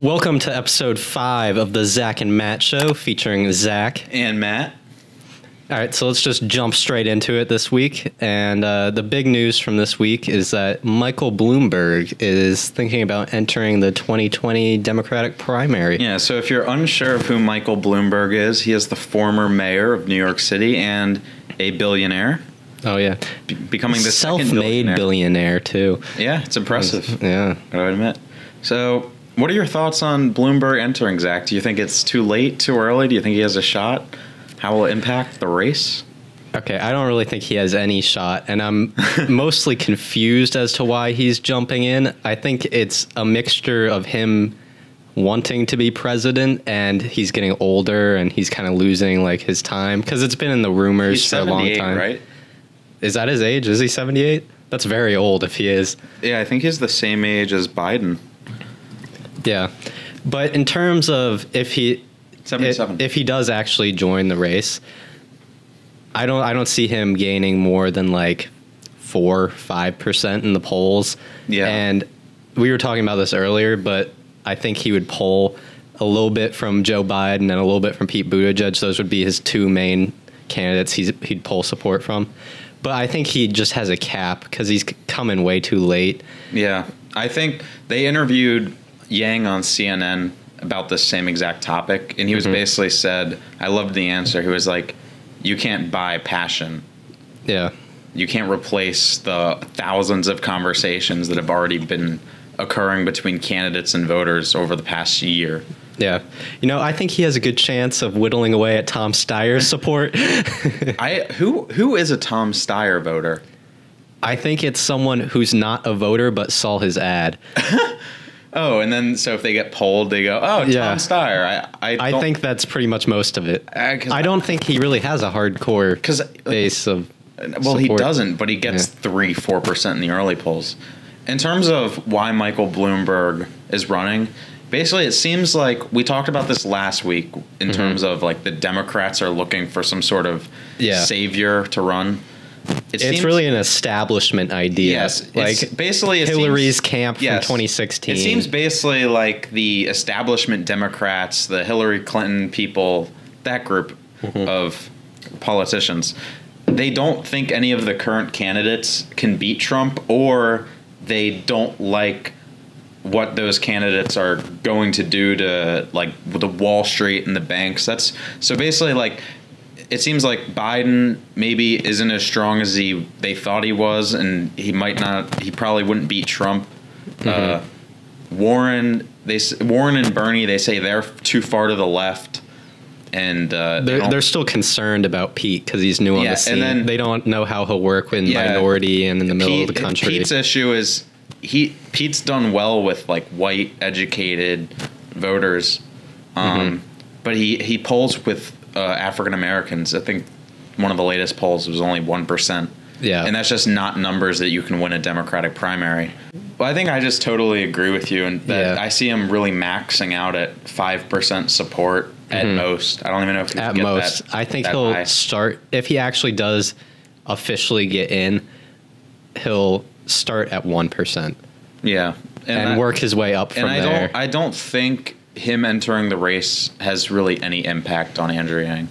Welcome to episode 5 of the Zach and Matt Show, featuring Zach and Matt. All right, so let's just jump straight into it this week. And the big news from this week is that Michael Bloomberg is thinking about entering the 2020 Democratic primary. Yeah, so if you're unsure of who Michael Bloomberg is, he is the former mayor of New York City and a billionaire. Oh, yeah. Becoming the self-made billionaire, too. Yeah, it's impressive. Yeah. Gotta admit. So, what are your thoughts on Bloomberg entering, Zach? Do you think it's too late, too early? Do you think he has a shot? How will it impact the race? Okay, I don't really think he has any shot, and I'm mostly confused as to why he's jumping in. I think it's a mixture of him wanting to be president, and he's getting older, and he's kind of losing like his time, because it's been in the rumors for a long time. Right? Is that his age? Is he 78? That's very old if he is. Yeah, I think he's the same age as Biden. Yeah, but in terms of if he 77. If he does actually join the race, I don't see him gaining more than like 4-5% in the polls. Yeah. And we were talking about this earlier, but I think he would poll a little bit from Joe Biden and a little bit from Pete Buttigieg. Those would be his two main candidates he'd poll support from. But I think he just has a cap because he's coming way too late. Yeah. I think they interviewed Yang on CNN about the same exact topic, and he was basically said, I loved the answer. He was like, you can't buy passion. Yeah. You can't replace the thousands of conversations that have already been occurring between candidates and voters over the past year. Yeah. You know, I think he has a good chance of whittling away at Tom Steyer's support. Who is a Tom Steyer voter? I think it's someone who's not a voter but saw his ad. Oh, and then so if they get polled, they go, "Oh, yeah. Tom Steyer." I think that's pretty much most of it. I don't think he really has a hardcore base of. Well, he doesn't, but he gets 3-4% in the early polls. In terms of why Michael Bloomberg is running, basically, it seems like we talked about this last week in terms of like the Democrats are looking for some sort of savior to run. It's really an establishment idea. Yes, like basically Hillary's camp from 2016. It seems basically like the establishment Democrats, the Hillary Clinton people, that group of politicians, they don't think any of the current candidates can beat Trump, or they don't like what those candidates are going to do to like the Wall Street and the banks. That's so basically like. It seems like Biden maybe isn't as strong as they thought he was, and he probably wouldn't beat Trump. Warren and Bernie, they say they're too far to the left, and they're still concerned about Pete because he's new on the scene. And then they don't know how he'll work with minority and in the middle of the country. Pete's issue is Pete's done well with like white educated voters, but he polls with African Americans. I think one of the latest polls was only 1%. Yeah. And that's just not numbers that you can win a Democratic primary. Well, I think I just totally agree with you, and that I see him really maxing out at 5% support at most. I don't even know if he can get most. I think he'll start, if he actually does officially get in, he'll start at 1%. Yeah. And work his way up from there. I don't think him entering the race has really any impact on Andrew Yang.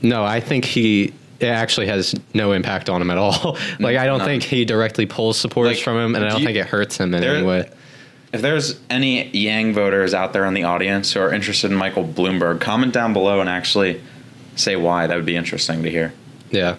No, I think it actually has no impact on him at all. Like, I don't think he directly pulls supporters from him, and I don't think it hurts him in any way. If there's any Yang voters out there in the audience who are interested in Michael Bloomberg, comment down below and actually say why. That would be interesting to hear. Yeah.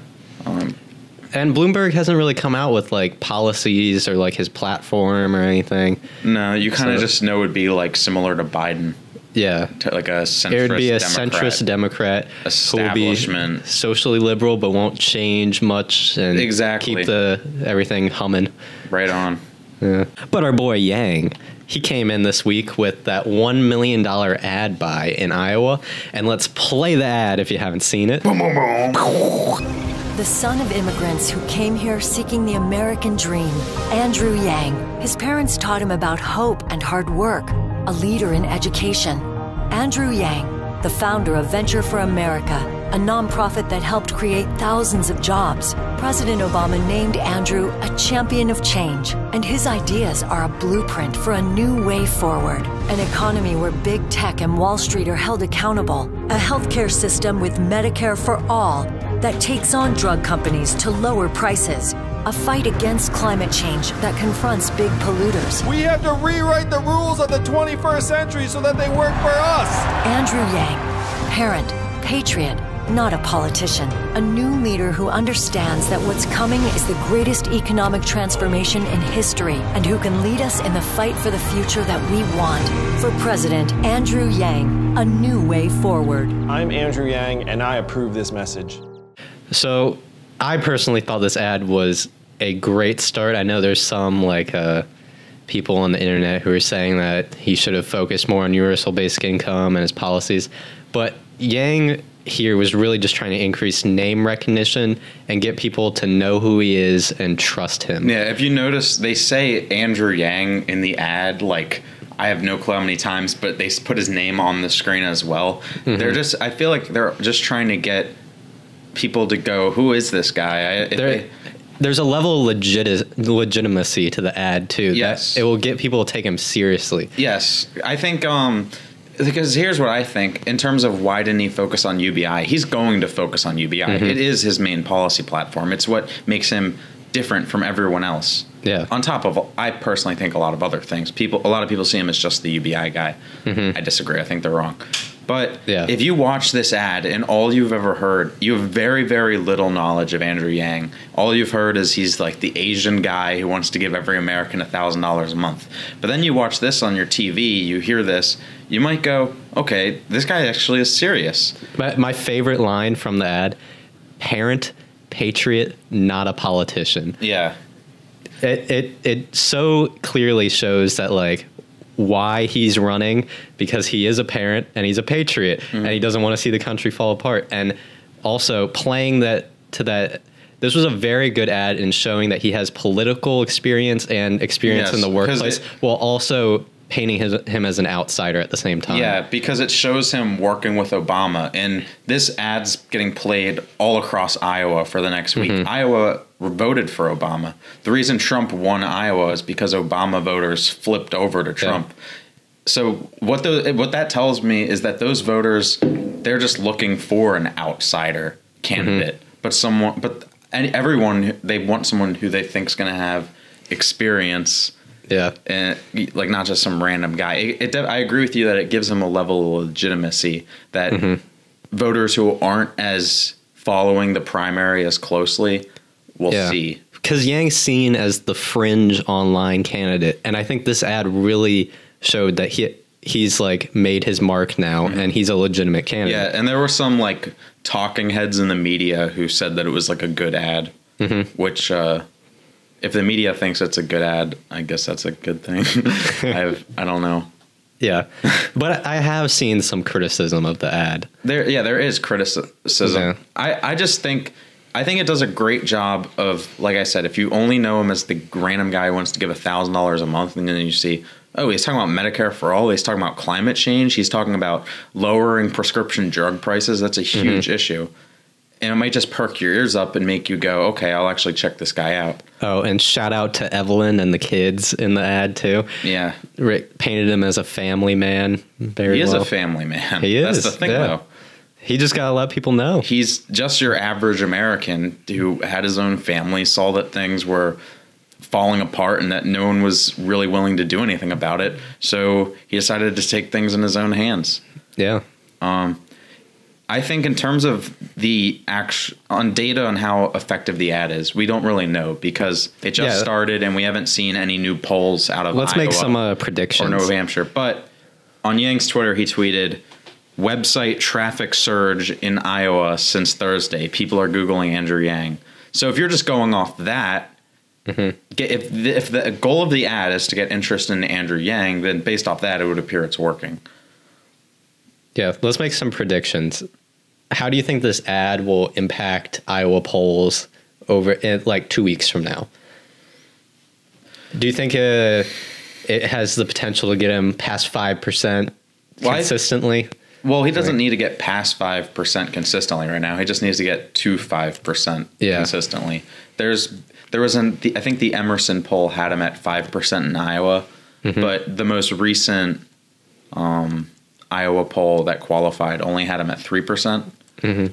And Bloomberg hasn't really come out with like policies or like his platform or anything. No, you kind of just know it would be like similar to Biden. Yeah. Like a centrist It would be a centrist Democrat establishment. Who will be socially liberal but won't change much and keep everything humming. Right on. Yeah. But our boy Yang, he came in this week with that $1 million ad buy in Iowa. And let's play the ad if you haven't seen it. Boom, boom, boom. The son of immigrants who came here seeking the American dream, Andrew Yang. His parents taught him about hope and hard work, a leader in education. Andrew Yang, the founder of Venture for America, a nonprofit that helped create thousands of jobs. President Obama named Andrew a champion of change, and his ideas are a blueprint for a new way forward. An economy where big tech and Wall Street are held accountable. A healthcare system with Medicare for all that takes on drug companies to lower prices. A fight against climate change that confronts big polluters. We have to rewrite the rules of the 21st century so that they work for us. Andrew Yang, parent, patriot, not a politician. A new leader who understands that what's coming is the greatest economic transformation in history and who can lead us in the fight for the future that we want. For President Andrew Yang, a new way forward. I'm Andrew Yang, and I approve this message. So I personally thought this ad was a great start. I know there's some people on the internet who are saying that he should have focused more on universal basic income and his policies. But Yang here was really just trying to increase name recognition and get people to know who he is and trust him. Yeah, if you notice, they say Andrew Yang in the ad, like, I have no clue how many times, but they put his name on the screen as well. Mm-hmm. I feel like they're just trying to get people to go, who is this guy? There's a level of legitimacy to the ad too. Yes, that it will get people to take him seriously. Yes, I think because here's what I think in terms of why didn't he focus on UBI? He's going to focus on UBI. Mm-hmm. It is his main policy platform. It's what makes him different from everyone else. Yeah. On top of, I personally think a lot of other things. A lot of people see him as just the UBI guy. Mm-hmm. I disagree. I think they're wrong. But if you watch this ad and all you've ever heard, you have very, very little knowledge of Andrew Yang. All you've heard is he's like the Asian guy who wants to give every American $1,000 a month. But then you watch this on your TV, you hear this, you might go, okay, this guy actually is serious. My favorite line from the ad, parent, patriot, not a politician. Yeah. It so clearly shows that, like, why he's running, because he is a parent and he's a patriot, mm-hmm. and he doesn't want to see the country fall apart. And also playing that to that, this was a very good ad in showing that he has political experience and experience in the workplace, while also painting him as an outsider at the same time. Yeah, because it shows him working with Obama, and this ad's getting played all across Iowa for the next week. Mm-hmm. Iowa voted for Obama. The reason Trump won Iowa is because Obama voters flipped over to Trump. Yeah. So what that tells me is that those voters, they're just looking for an outsider candidate, mm-hmm. Everyone, they want someone who they think is going to have experience. Yeah, and like not just some random guy. I agree with you that it gives him a level of legitimacy that mm-hmm. voters who aren't as following the primary as closely will see. Because Yang's seen as the fringe online candidate, and I think this ad really showed that he's like made his mark now, mm-hmm. and he's a legitimate candidate. Yeah, and there were some like talking heads in the media who said that it was like a good ad, mm-hmm. which. If the media thinks it's a good ad, I guess that's a good thing. I don't know. Yeah, but I have seen some criticism of the ad. There is criticism. Yeah. I think it does a great job of, like I said, if you only know him as the random guy who wants to give $1,000 a month, and then you see, oh, he's talking about Medicare for all. He's talking about climate change. He's talking about lowering prescription drug prices. That's a huge mm-hmm. issue. And it might just perk your ears up and make you go, okay, I'll actually check this guy out. Oh, and shout out to Evelyn and the kids in the ad, too. Yeah. Rick painted him as a family man very He is well. a family man. He is. That's the thing, though. He just got to let people know. He's just your average American who had his own family, saw that things were falling apart and that no one was really willing to do anything about it. So he decided to take things in his own hands. Yeah. I think in terms of the on data on how effective the ad is, we don't really know because it just started and we haven't seen any new polls out of Let's Iowa make some predictions. Or New Hampshire. But on Yang's Twitter, he tweeted, website traffic surge in Iowa since Thursday. People are Googling Andrew Yang. So if you're just going off that, mm-hmm. if the goal of the ad is to get interest in Andrew Yang, then based off that, it would appear it's working. Yeah, let's make some predictions. How do you think this ad will impact Iowa polls over in like 2 weeks from now? Do you think it has the potential to get him past 5% consistently? Well, he doesn't need to get past 5% consistently right now. He just needs to get to 5% consistently. There was I think the Emerson poll had him at 5% in Iowa, but the most recent Iowa poll that qualified only had him at 3%.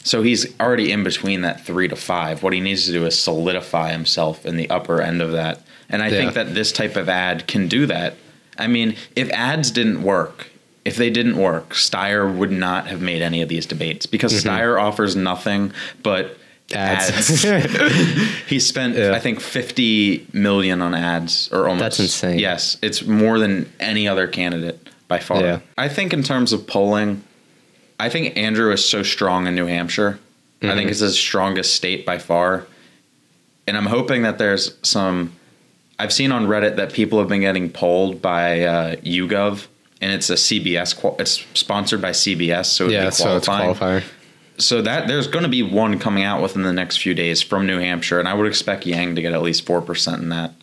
So he's already in between that 3 to 5. What he needs to do is solidify himself in the upper end of that. And I think that this type of ad can do that. I mean, if ads didn't work, Steyer would not have made any of these debates because Steyer offers nothing but ads. He spent, I think, $50 million on ads, or almost. That's insane. Yes, it's more than any other candidate by far. Yeah. I think in terms of polling, I think Andrew is so strong in New Hampshire. I think it's his strongest state by far. And I'm hoping that there's some... I've seen on Reddit that people have been getting polled by YouGov, and it's a CBS... It's sponsored by CBS, so it would be qualifying. So it's qualifier. So that there's going to be one coming out within the next few days from New Hampshire, and I would expect Yang to get at least 4% in that.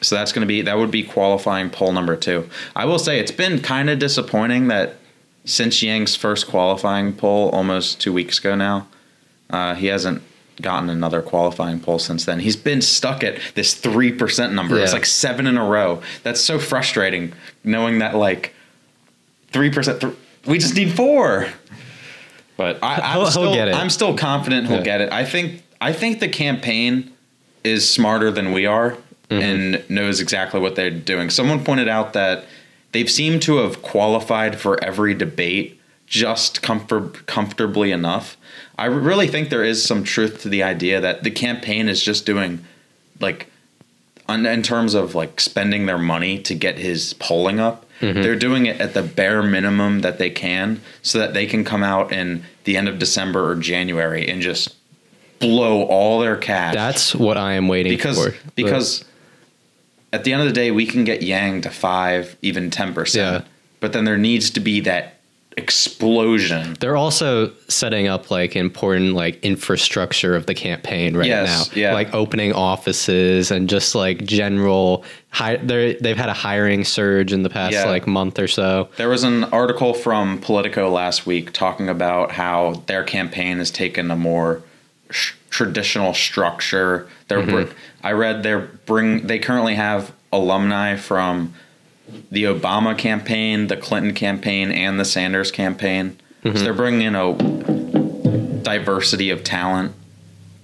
So that would be qualifying poll number 2. I will say it's been kind of disappointing that since Yang's first qualifying poll almost 2 weeks ago now, he hasn't gotten another qualifying poll since then. He's been stuck at this 3% number. It's like 7 in a row. That's so frustrating, knowing that like 3%. We just need 4. But I'm still confident he'll get it. I think the campaign is smarter than we are and knows exactly what they're doing. Someone pointed out that they've seemed to have qualified for every debate just comfortably enough. I really think there is some truth to the idea that the campaign is just doing, like, in terms of like spending their money to get his polling up. They're doing it at the bare minimum that they can so that they can come out in the end of December or January and just blow all their cash. That's what I am waiting for. Because at the end of the day, we can get Yang to 5, even 10%. Yeah. But then there needs to be that explosion. They're also setting up like important like infrastructure of the campaign now. Yeah. Like opening offices and just like general they've had a hiring surge in the past like month or so. There was an article from Politico last week talking about how their campaign has taken a more traditional structure. I read they currently have alumni from the Obama campaign, the Clinton campaign, and the Sanders campaign. So they're bringing in a diversity of talent.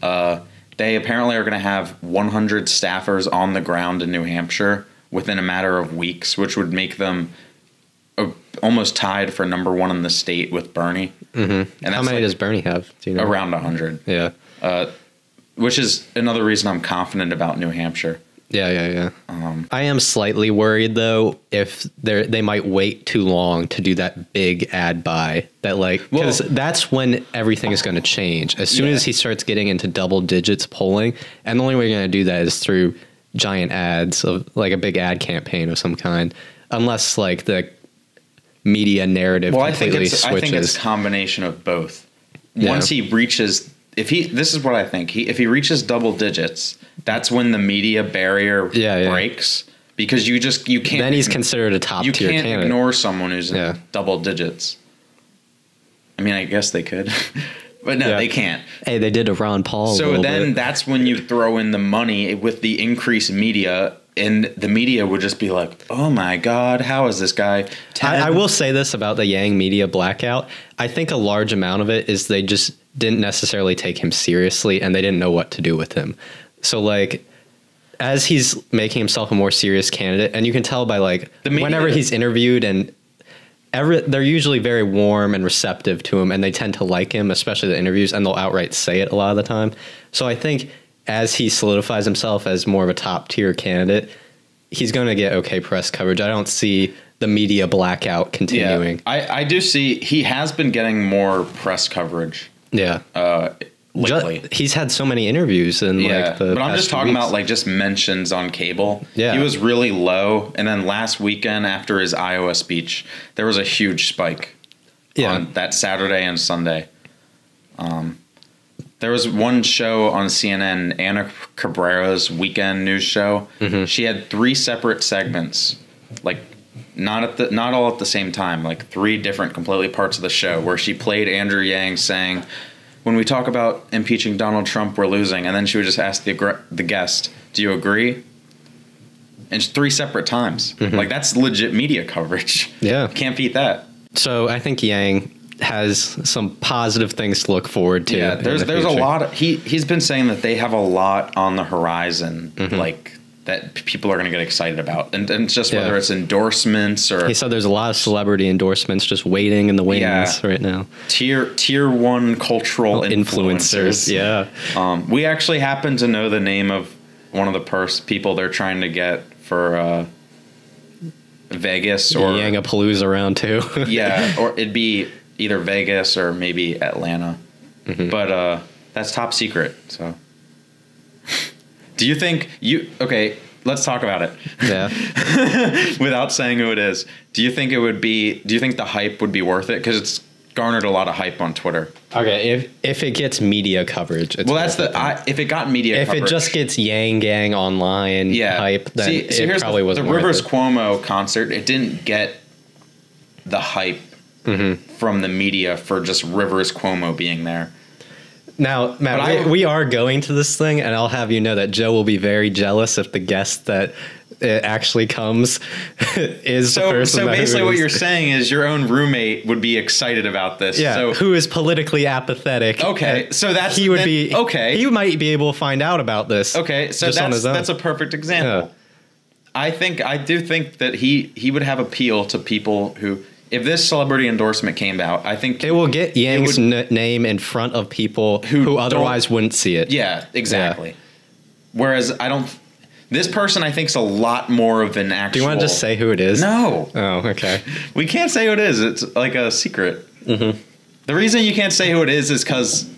They apparently are going to have 100 staffers on the ground in New Hampshire within a matter of weeks, which would make them almost tied for number 1 in the state with Bernie. And how many does Bernie have? Do you know? Around 100. Yeah. Which is another reason I'm confident about New Hampshire. Yeah. I am slightly worried though if they might wait too long to do that big ad buy because that's when everything is going to change. As soon as he starts getting into double digits polling, and the only way you're going to do that is through giant ads of like a big ad campaign of some kind, unless like the media narrative completely switches. I think it's a combination of both. Once he reaches, this is what I think. If he reaches double digits, that's when the media barrier breaks, because you can't. Then he's considered a top tier candidate. You can't ignore someone who's in double digits. I mean, I guess they could, but no, they can't. Hey, they did to Ron Paul. So then that's when you throw in the money with the increased media, and the media would just be like, "Oh my God, how is this guy?" I will say this about the Yang media blackout. I think a large amount of it is they just didn't necessarily take him seriously, and they didn't know what to do with him. So like, as he's making himself a more serious candidate, and you can tell by like whenever he's interviewed, and they're usually very warm and receptive to him, and they tend to like him, especially the interviews, and they'll outright say it a lot of the time. So I think as he solidifies himself as more of a top tier candidate, he's going to get okay press coverage. I don't see the media blackout continuing. Yeah, I do see he has been getting more press coverage. Yeah. Lately. He's had so many interviews and but I'm just talking about like just mentions on cable. Yeah. He was really low, and then last weekend after his Iowa speech, there was a huge spike on that Saturday and Sunday. There was one show on CNN, Ana Cabrera's weekend news show. She had 3 separate segments, like not all at the same time, like 3 different completely parts of the show where she played Andrew Yang saying, when we talk about impeaching Donald Trump, we're losing. And then she would just ask the guest, do you agree? And 3 separate times. Like, that's legit media coverage. Yeah. Can't beat that. So I think Yang has some positive things to look forward to. Yeah, there's a lot of, he's been saying that they have a lot on the horizon, like, that people are going to get excited about. And it's just whether it's endorsements or... He said there's a lot of celebrity endorsements just waiting in the wings right now. Tier 1 cultural influencers. Yeah. We actually happen to know the name of one of the people they're trying to get for Vegas or... Yang-a-Palooza round 2. Yeah, or it'd be either Vegas or maybe Atlanta. But that's top secret, so... Do you think okay, let's talk about it. Yeah. Without saying who it is. Do you think the hype would be worth it? Because it's garnered a lot of hype on Twitter. Okay, if it gets media coverage. It's if it got media coverage. If it just gets Yang Gang online hype, then it probably wasn't the worth Rivers it. Cuomo concert, it didn't get the hype from the media for just Rivers Cuomo being there. Now, Matt, we are going to this thing, and I'll have you know that Joe will be very jealous if the guest that it actually comes is the person. So basically what you're saying is your own roommate would be excited about this. Yeah, so, who is politically apathetic. Okay, so he might be able to find out about this. Okay, so that's a perfect example. Yeah. I do think that he would have appeal to people who... If this celebrity endorsement came out, I think... It will get Yang's name in front of people who otherwise wouldn't see it. Yeah, exactly. Yeah. Whereas this person, I think, is a lot more of an actual... Do you want to just say who it is? No. Oh, okay. We can't say who it is. It's like a secret. The reason you can't say who it is because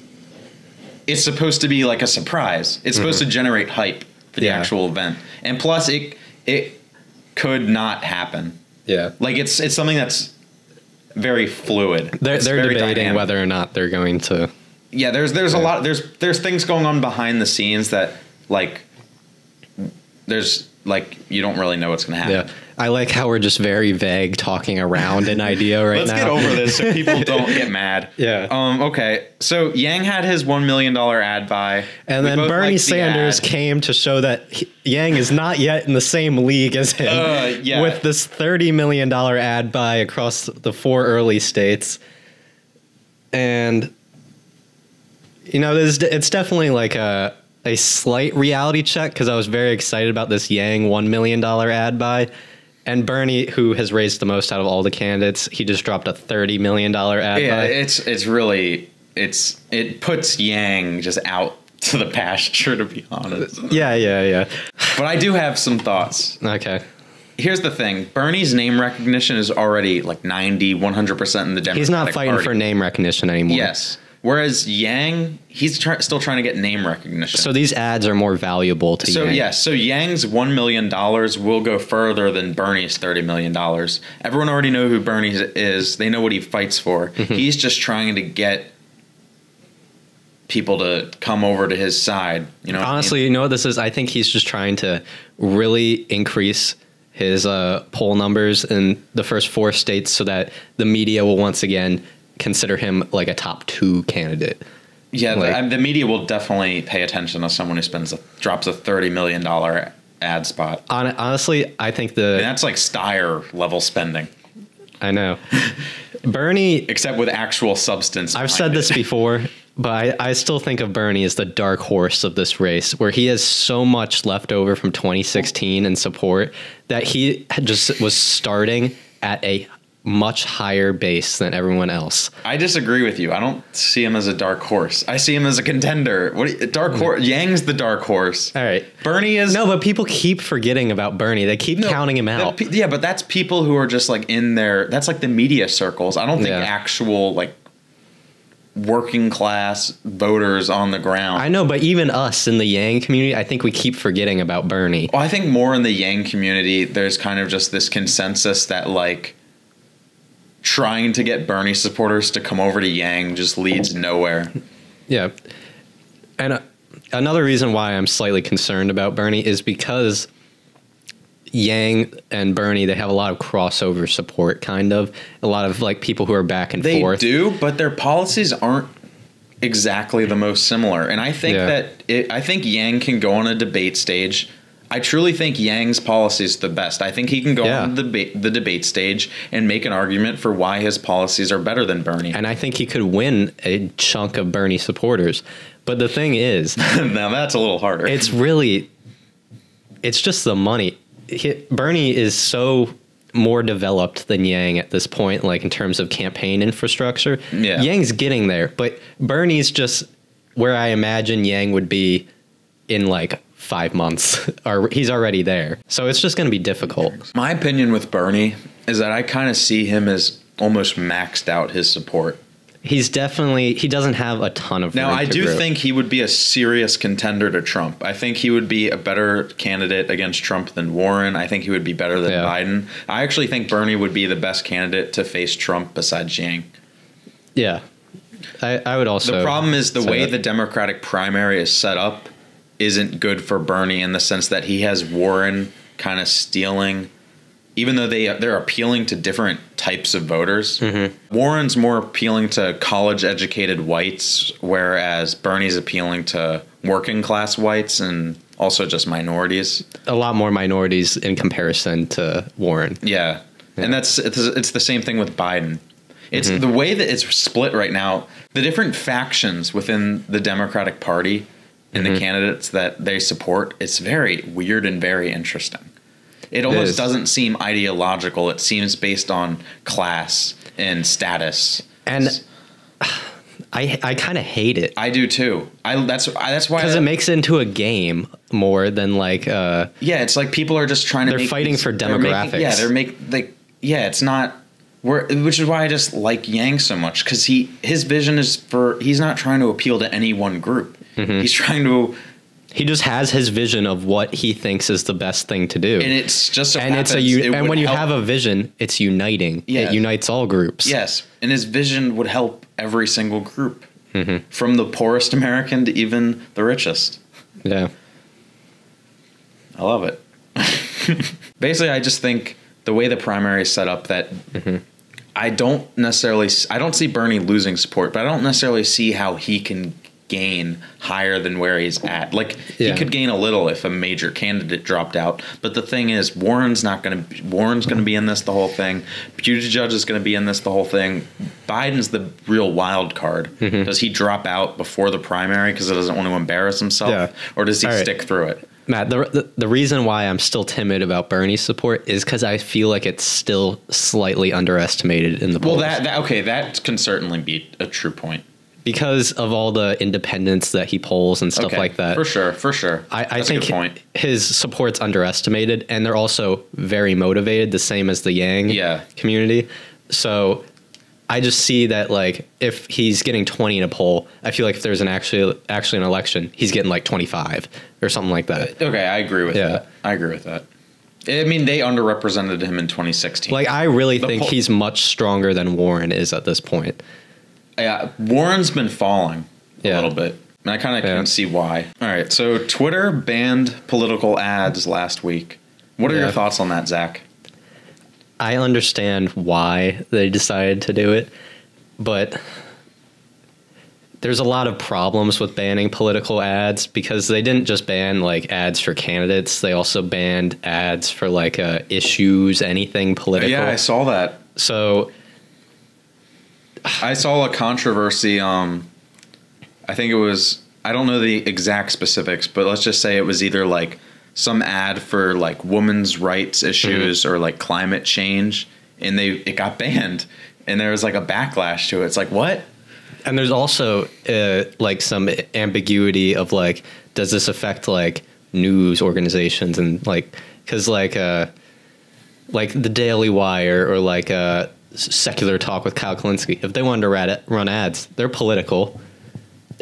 it's supposed to be like a surprise. It's supposed to generate hype for the actual event. And plus, it could not happen. Yeah. Like, it's something that's... very fluid. They're debating whether or not they're going to. Yeah, there's a lot. There's things going on behind the scenes that you don't really know what's going to happen. Yeah, I like how we're just very vague talking around an idea right Let's now. Let's get over this so people don't get mad. Yeah. Okay. So Yang had his $1 million ad buy, and then Bernie Sanders came to show that Yang is not yet in the same league as him. With this $30 million ad buy across the 4 early states, and it's definitely like a slight reality check because I was very excited about this Yang $1 million ad buy. And Bernie, who has raised the most out of all the candidates, he just dropped a $30 million ad buy. Yeah, it puts Yang just out to the pasture, to be honest. Yeah. But I do have some thoughts. Okay. Here's the thing. Bernie's name recognition is already like 90, 100% in the Democratic Party. He's not fighting for name recognition anymore. Yes. Whereas Yang, he's still trying to get name recognition. So these ads are more valuable to Yang. Yes. So Yang's $1 million will go further than Bernie's $30 million. Everyone already knows who Bernie is. They know what he fights for. He's just trying to get people to come over to his side. Honestly, you know what this is? I think he's just trying to really increase his poll numbers in the first 4 states so that the media will once again consider him like a top 2 candidate. Yeah, the media will definitely pay attention to someone who drops a $30 million ad spot. Honestly, I think that's like Steyer level spending. I know. Bernie... Except with actual substance. I've said this before, but I still think of Bernie as the dark horse of this race, where he has so much left over from 2016 in support that he just was starting at a much higher base than everyone else. I disagree with you. I don't see him as a dark horse. I see him as a contender. Dark horse? Yang's the dark horse. All right. Bernie is... No, but people keep forgetting about Bernie. They keep counting him out. Yeah, but that's people who are just like in there. That's like the media circles. I don't think actual like working class voters on the ground. I know, but even us in the Yang community, I think we keep forgetting about Bernie. Well, I think more in the Yang community, there's kind of just this consensus that like trying to get Bernie supporters to come over to Yang just leads nowhere. Yeah. And another reason why I'm slightly concerned about Bernie is because Yang and Bernie, they have a lot of crossover support, kind of. A lot of like people who are back and forth. They do, but their policies aren't exactly the most similar. And I think I think Yang can go on a debate stage. I truly think Yang's policy is the best. I think he can go on the debate stage and make an argument for why his policies are better than Bernie. And I think he could win a chunk of Bernie supporters. But the thing is... now that's a little harder. It's just the money. Bernie is so more developed than Yang at this point, like in terms of campaign infrastructure. Yeah. Yang's getting there, but Bernie's just where I imagine Yang would be in like 5 months, or he's already there. So it's just going to be difficult. My opinion with Bernie is that I kind of see him as almost maxed out his support. He doesn't have a ton of... Now, I do think he would be a serious contender to Trump. I think he would be a better candidate against Trump than Warren. I think he would be better than Biden. I actually think Bernie would be the best candidate to face Trump besides Yang. Yeah. I would also... The problem is the way the Democratic primary is set up isn't good for Bernie in the sense that he has Warren kind of stealing... Even though they're appealing to different types of voters, Warren's more appealing to college-educated whites, whereas Bernie's appealing to working-class whites and also just minorities. A lot more minorities in comparison to Warren. Yeah. And it's the same thing with Biden. It's the way that it's split right now. The different factions within the Democratic Party and the candidates that they support, it's very weird and very interesting. It almost doesn't seem ideological. It seems based on class and status. And I kind of hate it. I do too. That's why, because it makes it into a game more than like it's like people are just trying to. They're fighting for demographics. It's not. Which is why I just like Yang so much, because his vision is he's not trying to appeal to any one group. He's trying to. He just has his vision of what he thinks is the best thing to do. And it's just and when you have a vision, it's uniting. It unites all groups. Yes. And his vision would help every single group, from the poorest American to even the richest. Yeah. I love it. Basically, I just think the way the primary is set up that I don't see Bernie losing support, but I don't necessarily see how he can gain higher than where he's at. Like he could gain a little if a major candidate dropped out, but the thing is Warren's going to be in this the whole thing. Buttigieg is going to be in this the whole thing. Biden's the real wild card. Does he drop out before the primary because he doesn't want to embarrass himself, or does he stick through it? Matt, the reason why I'm still timid about Bernie's support is because I feel like it's still slightly underestimated in the polls. Well, that can certainly be a true point. Because of all the independents that he polls and stuff like that. For sure. I think his support's underestimated, and they're also very motivated, the same as the Yang community. So I just see that, like, if he's getting 20 in a poll, I feel like if there's actually an election, he's getting like 25 or something like that. Okay, I agree with that. I mean, they underrepresented him in 2016. Like, I really think he's much stronger than Warren is at this point. Yeah, Warren's been falling a little bit. And I kind of can see why. All right, so Twitter banned political ads last week. What are your thoughts on that, Zach? I understand why they decided to do it, but there's a lot of problems with banning political ads because they didn't just ban like ads for candidates. They also banned ads for like issues, anything political. Yeah, I saw that. So I saw a controversy. I think it was, I don't know the exact specifics, but let's just say it was either like some ad for like women's rights issues or like climate change, and it got banned, and there was like a backlash to it. It's like, what? And there's also like some ambiguity of like, does this affect like news organizations and like, because like the Daily Wire or like Secular Talk with Kyle Kalinske, if they wanted to run ads, they're political.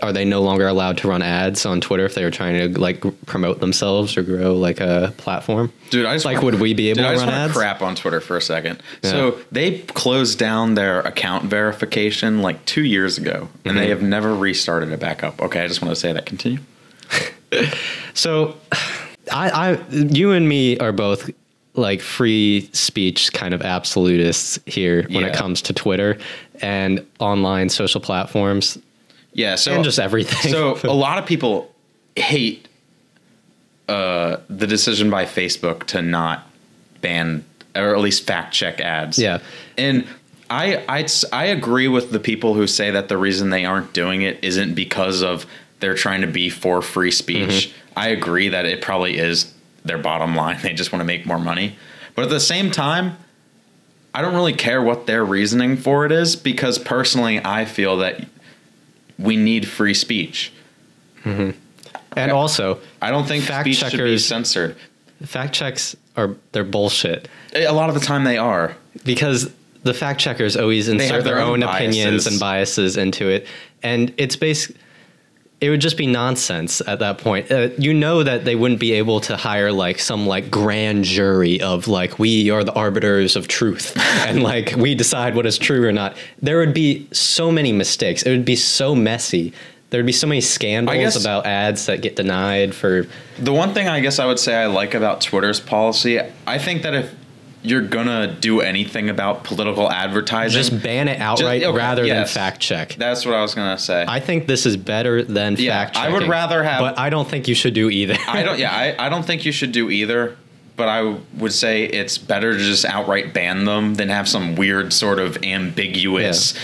Are they no longer allowed to run ads on Twitter if they were trying to like promote themselves or grow like a platform? Dude, I just would we be able to run ads? I just want to crap on Twitter for a second. Yeah. So they closed down their account verification like 2 years ago, and they have never restarted it back up. Okay, I just want to say that. Continue. So, you and me are both like free speech kind of absolutists here when it comes to Twitter and online social platforms. Yeah, so and just everything. So a lot of people hate the decision by Facebook to not ban or at least fact check ads. Yeah, and I agree with the people who say that the reason they aren't doing it isn't because of they're trying to be for free speech. I agree that it probably is their bottom line. They just want to make more money. But at the same time, I don't really care what their reasoning for it is, because personally, I feel that we need free speech. And also, I don't think fact speech checkers should be censored. Fact checks they're bullshit. A lot of the time they are. Because the fact checkers always insert their own opinions and biases into it. And it's it would just be nonsense at that point. You know that they wouldn't be able to hire like some like grand jury of like, we are the arbiters of truth and like we decide what is true or not. There would be so many mistakes. It would be so messy. There'd be so many scandals about ads that get denied for. The one thing I guess I would say I like about Twitter's policy, I think that if you're gonna do anything about political advertising, just ban it outright rather than fact check. That's what I was gonna say. I think this is better than fact checking. I would rather have, but I don't think you should do either. I don't think you should do either. But I would say it's better to just outright ban them than have some weird sort of ambiguous.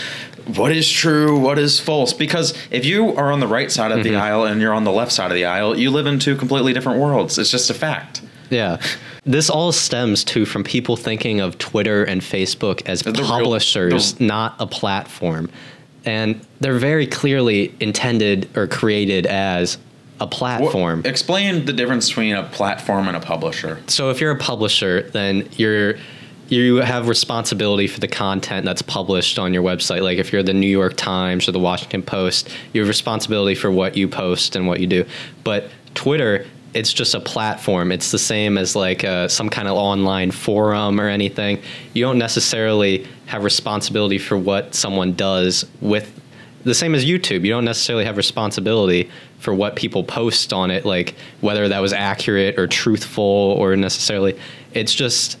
What is true, what is false? Because if you are on the right side of the aisle and you're on the left side of the aisle, you live in two completely different worlds. It's just a fact. Yeah. This all stems, too, from people thinking of Twitter and Facebook as publishers, not a platform. And they're very clearly intended or created as a platform. Explain the difference between a platform and a publisher. So if you're a publisher, then you have responsibility for the content that's published on your website. Like if you're the New York Times or the Washington Post, you have responsibility for what you post and what you do. But Twitter, it's just a platform. It's the same as like some kind of online forum or anything. You don't necessarily have responsibility for what someone does with the same as YouTube. You don't necessarily have responsibility for what people post on it, like whether that was accurate or truthful or necessarily. It's just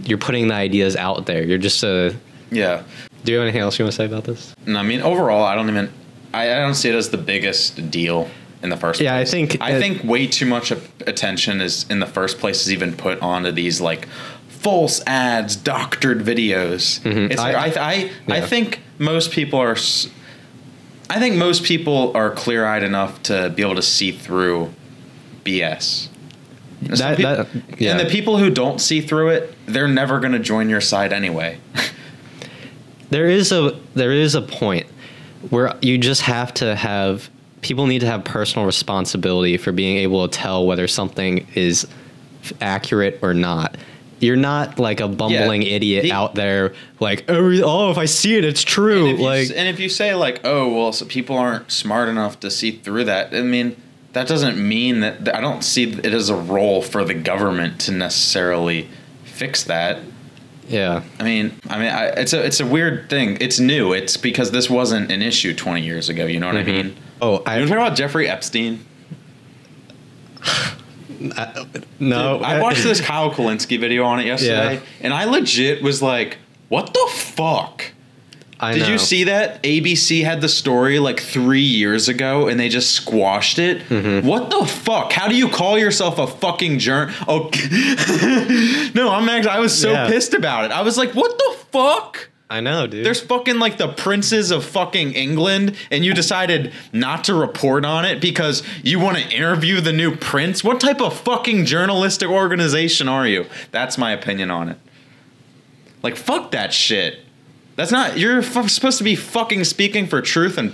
you're putting the ideas out there. You're just Do you have anything else you want to say about this? No, I mean overall, I don't see it as the biggest deal in the first place. I think way too much attention is in the first place is even put onto these like false ads, doctored videos. I think most people are. I think most people are clear-eyed enough to be able to see through BS. And the people who don't see through it, they're never going to join your side anyway. There is a point where you just have to have. People need to have personal responsibility for being able to tell whether something is accurate or not. You're not like a bumbling idiot out there like, if I see it, it's true. And if you say like, so people aren't smart enough to see through that. I mean, that doesn't mean that I don't see it as a role for the government to necessarily fix that. Yeah. I mean, it's a weird thing. It's new. It's because this wasn't an issue 20 years ago. You know what I mean? Oh, you want to talk about Jeffrey Epstein? No. Dude, I watched this Kyle Kulinski video on it yesterday, and I legit was like, what the fuck? Did you see that? ABC had the story like 3 years ago, and they just squashed it. What the fuck? How do you call yourself a fucking Oh, no, I was so pissed about it. I was like, what the fuck? I know, dude. There's fucking like the princes of fucking England, and you decided not to report on it because you want to interview the new prince? What type of fucking journalistic organization are you? That's my opinion on it. Like, fuck that shit. That's not... You're supposed to be fucking speaking for truth and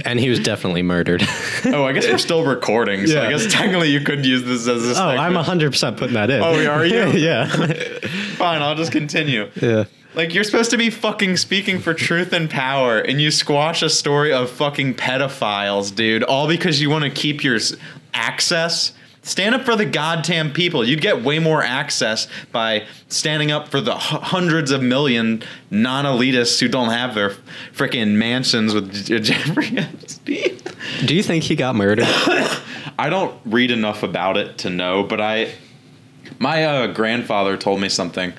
And he was definitely murdered. I guess we're still recording, so I guess technically you could use this as a segment. I'm 100% putting that in. Oh, are you? Yeah. Fine, I'll just continue. Yeah. Like, you're supposed to be fucking speaking for truth and power, and you squash a story of fucking pedophiles, dude, all because you want to keep your access. Stand up for the goddamn people. You'd get way more access by standing up for the hundreds of million non-elitists who don't have their freaking mansions with Jeffrey Epstein. Do you think he got murdered? I don't read enough about it to know, but My grandfather told me something.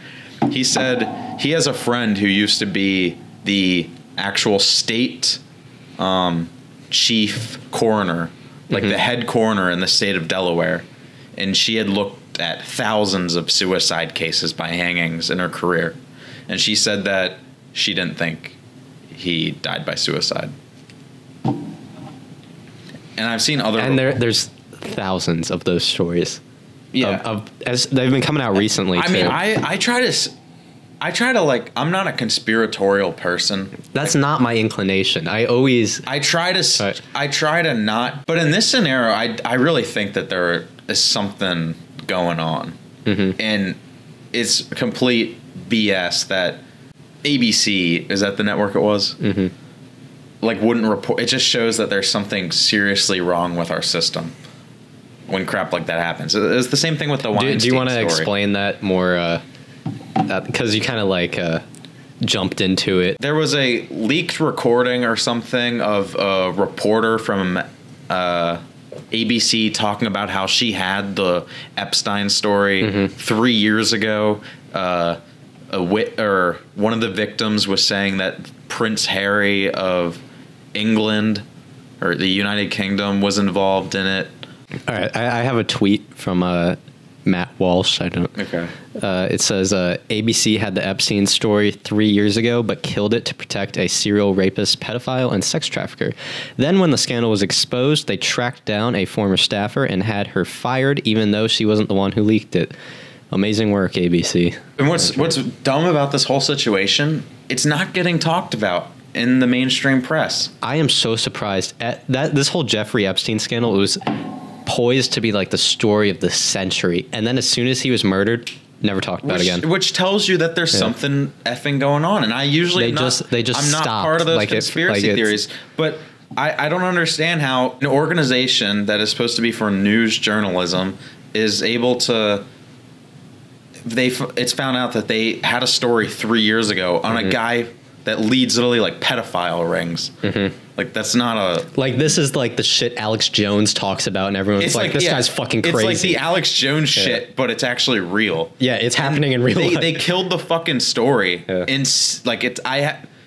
He said he has a friend who used to be the actual state chief coroner, like the head coroner in the state of Delaware. And she had looked at thousands of suicide cases by hangings in her career. And she said that she didn't think he died by suicide. And I've seen other... And there's thousands of those stories. Yeah. As they've been coming out recently, I mean, I try to like, I'm not a conspiratorial person. That's not my inclination. I try to not, but in this scenario, I really think that there is something going on. And it's complete BS that ABC, is that the network it was? Like, wouldn't report. It just shows that there's something seriously wrong with our system when crap like that happens. It's the same thing with the Weinstein Do you want to story. explain that more? Because you kind of like jumped into it. There was a leaked recording or something of a reporter from ABC talking about how she had the Epstein story 3 years ago. One of the victims was saying that Prince Harry of England or the United Kingdom was involved in it. All right, I have a tweet from Matt Walsh. Okay. It says ABC had the Epstein story 3 years ago, but killed it to protect a serial rapist, pedophile, and sex trafficker. Then when the scandal was exposed, they tracked down a former staffer and had her fired, even though she wasn't the one who leaked it. Amazing work, ABC. And what's dumb about this whole situation, it's not getting talked about in the mainstream press. I am so surprised at that. This whole Jeffrey Epstein scandal, it was poised to be like the story of the century. And then as soon as he was murdered, never talked about it again. Which tells you that there's something effing going on. And I usually I'm not stopped. Part of those conspiracy theories. But I don't understand how an organization that is supposed to be for news journalism is able to... It's found out that they had a story 3 years ago on a guy that leads literally like pedophile rings. Like, that's not a... Like, this is like the shit Alex Jones talks about, and everyone's like, this guy's fucking crazy. It's like the Alex Jones shit, but it's actually real. Yeah, it's happening in real life. They killed the fucking story. Like,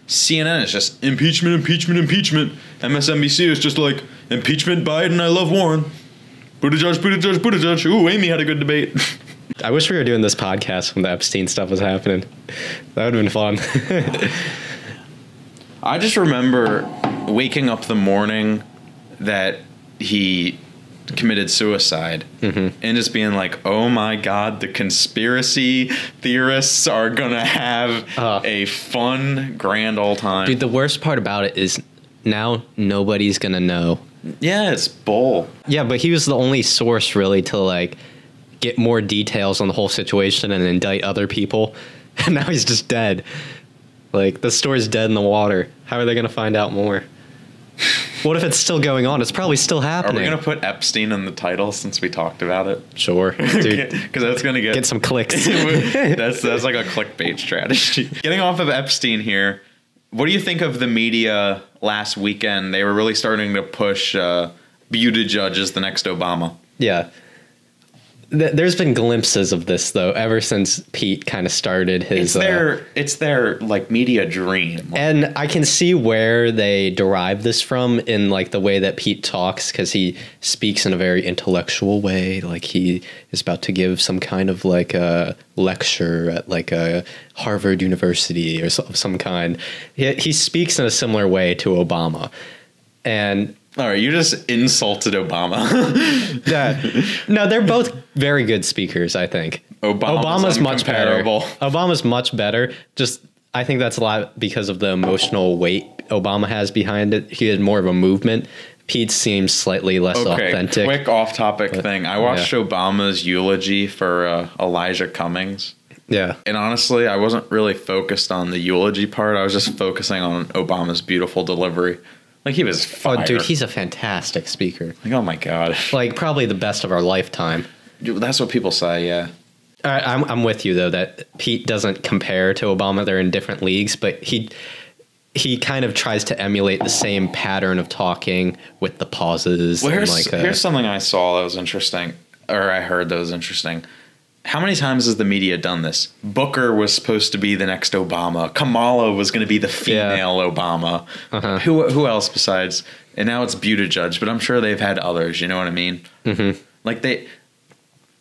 CNN is just impeachment, impeachment, impeachment. MSNBC is just like, impeachment Biden, I love Warren. Buttigieg. Ooh, Amy had a good debate. I wish we were doing this podcast when the Epstein stuff was happening. That would have been fun. I just remember waking up the morning that he committed suicide and just being like, oh my God, the conspiracy theorists are going to have a fun, grand old time. Dude, the worst part about it is now nobody's going to know. Yeah, it's bull. Yeah, but he was the only source really to like get more details on the whole situation and indict other people. And now he's just dead. Like, the story's dead in the water. How are they going to find out more? What if it's still going on? It's probably still happening. Are we going to put Epstein in the title since we talked about it? Sure. Dude, because that's going to get some clicks. That's like a clickbait strategy. Getting off of Epstein here, what do you think of the media last weekend? They were really starting to push Buttigieg as the next Obama. Yeah. There's been glimpses of this, though, ever since Pete kind of started his... It's their like, media dream. And I can see where they derive this from in, like, the way that Pete talks, because he speaks in a very intellectual way. Like, he is about to give some kind of, like, a lecture at, like, a Harvard University or some kind. He speaks in a similar way to Obama. And... All right, you just insulted Obama. No, they're both very good speakers, I think. Obama's much better. Obama's much better. Just, I think that's a lot because of the emotional weight Obama has behind it. He had more of a movement. Pete seems slightly less authentic. Quick off-topic thing. I watched Obama's eulogy for Elijah Cummings. Yeah. And honestly, I wasn't really focused on the eulogy part. I was just focusing on Obama's beautiful delivery. Like, he was fire. Oh, dude, he's a fantastic speaker. Like, oh my God. Like, probably the best of our lifetime. Dude, that's what people say, yeah. I'm with you, though, that Pete doesn't compare to Obama. They're in different leagues, but he kind of tries to emulate the same pattern of talking with the pauses. Well, here's something I saw that was interesting, or I heard that was interesting. how many times has the media done this? Booker was supposed to be the next Obama. Kamala was going to be the female Obama. Who else besides? And now it's Buttigieg, but I'm sure they've had others. You know what I mean? Like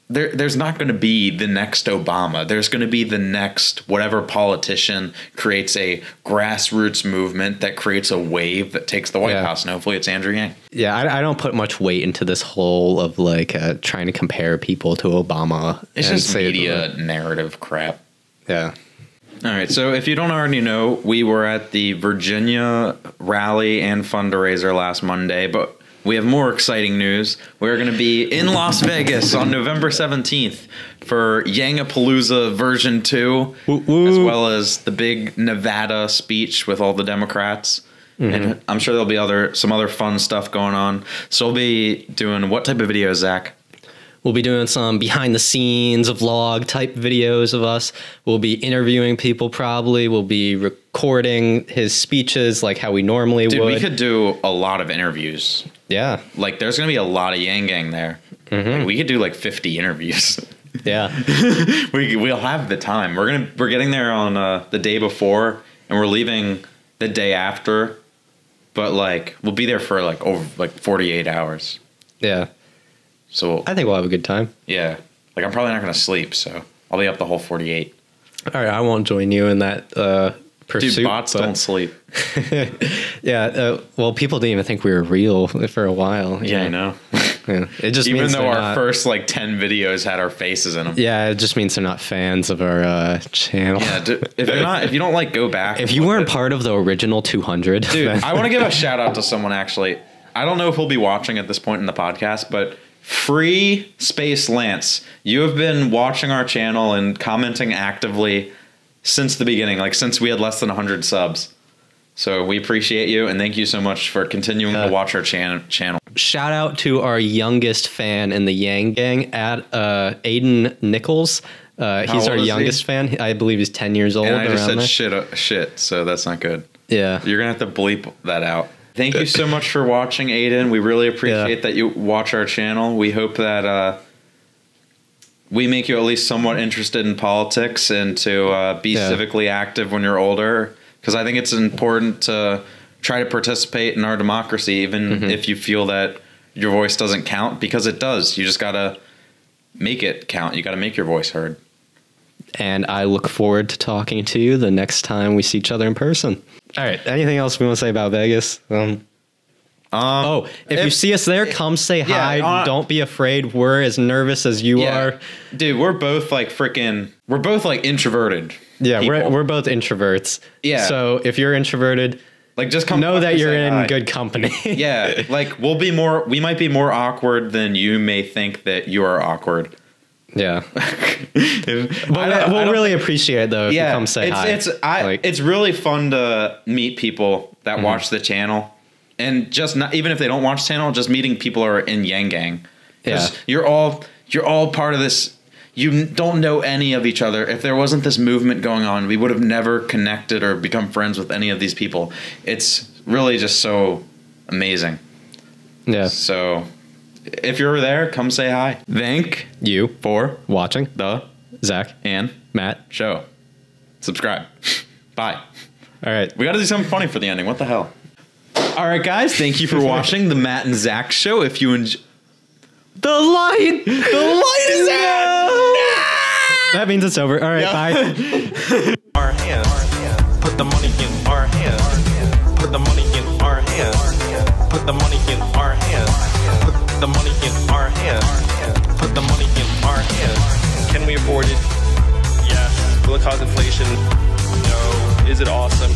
there's not going to be the next Obama. There's going to be the next whatever politician creates a grassroots movement that creates a wave that takes the White House. And hopefully it's Andrew Yang. Yeah, I don't put much weight into this whole of like trying to compare people to Obama. It's just media narrative crap. Yeah. All right. So if you don't already know, we were at the Virginia rally and fundraiser last Monday, but we have more exciting news. We're going to be in Las Vegas on November 17th for Yangapalooza version 2, as well as the big Nevada speech with all the Democrats. And I'm sure there'll be some other fun stuff going on. So we'll be doing what type of videos, Zach? We'll be doing some behind the scenes vlog type videos of us. We'll be interviewing people probably. We'll be recording his speeches like how we normally would. We could do a lot of interviews. Yeah. Like there's going to be a lot of Yang Gang there. Like, we could do like 50 interviews. Yeah. We'll have the time. We're getting there on the day before and we're leaving the day after. But like we'll be there for like over like 48 hours. Yeah. So I think we'll have a good time. Yeah. Like I'm probably not going to sleep, so I'll be up the whole 48. All right, I won't join you in that pursuit. Dude, bots don't sleep. Yeah, well, people didn't even think we were real for a while. Yeah, I know. Yeah. It just even means though our first like 10 videos had our faces in them. Yeah, it just means they're not fans of our channel. Yeah, if you don't like, go back. If you weren't part of the original 200, dude, I want to give a shout out to someone actually. I don't know if he'll be watching at this point in the podcast, but Free Space Lance, you have been watching our channel and commenting actively since the beginning, like since we had less than 100 subs. So we appreciate you and thank you so much for continuing to watch our channel. Shout out to our youngest fan in the Yang Gang at Aiden Nichols. He's our youngest fan. I believe he's 10 years old. And I just said shit, so that's not good. Yeah. You're going to have to bleep that out. Thank you so much for watching, Aiden. We really appreciate that you watch our channel. We hope that we make you at least somewhat interested in politics and to be civically active when you're older. Because I think it's important to try to participate in our democracy, even if you feel that your voice doesn't count, because it does. You just got to make it count. You got to make your voice heard. And I look forward to talking to you the next time we see each other in person. All right. Anything else we want to say about Vegas? If you see us there, come say hi. Don't be afraid. We're as nervous as you are. Dude, we're both like introverted. Yeah, we're both introverts. Yeah. So if you're introverted, like just come know that you're in good company. Yeah. Like we might be more awkward than you may think that you are awkward. Yeah. We'll really appreciate it though if you come say hi. It's really fun to meet people that watch the channel, and just not even if they don't watch the channel, just meeting people who are in Yang Gang. Yeah. You're all part of this. You don't know any of each other. If there wasn't this movement going on, we would have never connected or become friends with any of these people. It's really just so amazing. Yeah. So if you're there, come say hi. Thank you for watching the Zach and Matt show. Subscribe. Bye. All right. We got to do something funny for the ending. What the hell? All right, guys. Thank you for watching the Matt and Zach show. If you enjoy... The light is out! That means it's over. All right, bye. Our hands. Put the money in our hands. Put the money in our hands. Put the money in our hands. Put the money in our hands. Put the money in our hands. Can we afford it? Yes. Will it cause inflation? No. Is it awesome?